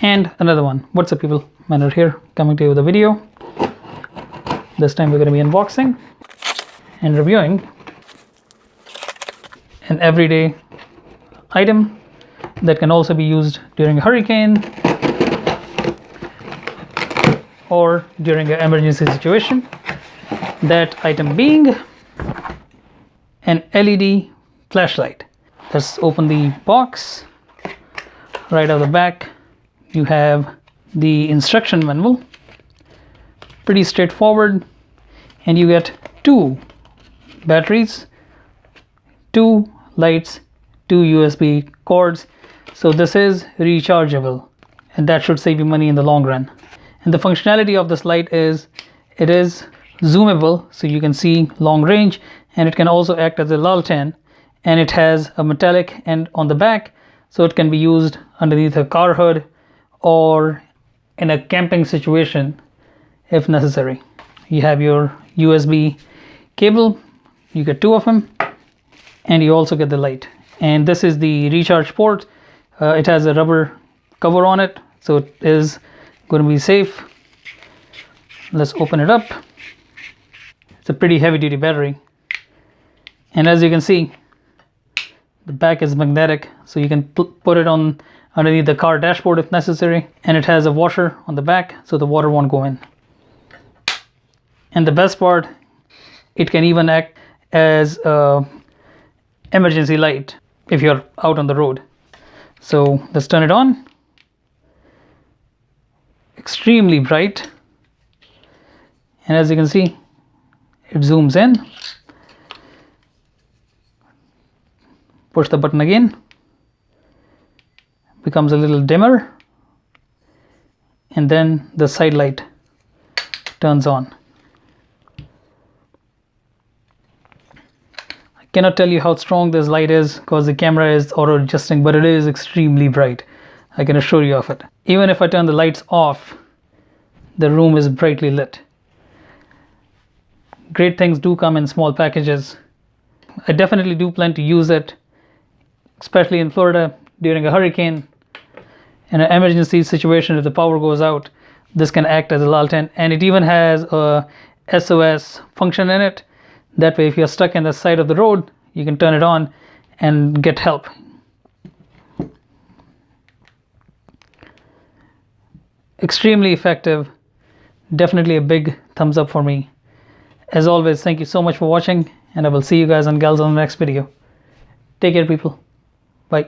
And another one. What's up people, Manor here, coming to you with a video. This time we're going to be unboxing and reviewing an everyday item that can also be used during a hurricane or during an emergency situation. That item being an LED flashlight. Let's open the box. Right out the back you have the instruction manual, pretty straightforward, and you get 2 batteries, 2 lights, 2 USB cords. So this is rechargeable, and that should save you money in the long run. And the functionality of this light is it is zoomable, so you can see long range, and it can also act as a lantern, and it has a metallic end on the back, so it can be used underneath a car hood or in a camping situation if necessary. You have your USB cable, you get 2 of them, and you also get the light. And this is the recharge port. It has a rubber cover on it, so it is going to be safe. Let's open it up. It's a pretty heavy duty battery, and as you can see, the back is magnetic, so you can put it on underneath the car dashboard if necessary, and it has a washer on the back so the water won't go in. And the best part, it can even act as a emergency light if you're out on the road. So let's turn it on. Extremely bright, and as you can see, it zooms in. Push the button again, becomes a little dimmer, and then the side light turns on. I cannot tell you how strong this light is because the camera is auto adjusting, but it is extremely bright. I can assure you of it. Even if I turn the lights off, the room is brightly lit. Great things do come in small packages. I definitely do plan to use it, especially in Florida during a hurricane. In an emergency situation, if the power goes out, this can act as a lantern, and it even has a SOS function in it. That way, if you're stuck in the side of the road, you can turn it on and get help. Extremely effective. Definitely a big thumbs up for me. As always, thank you so much for watching, and I will see you guys and gals on the next video. Take care people. Bye.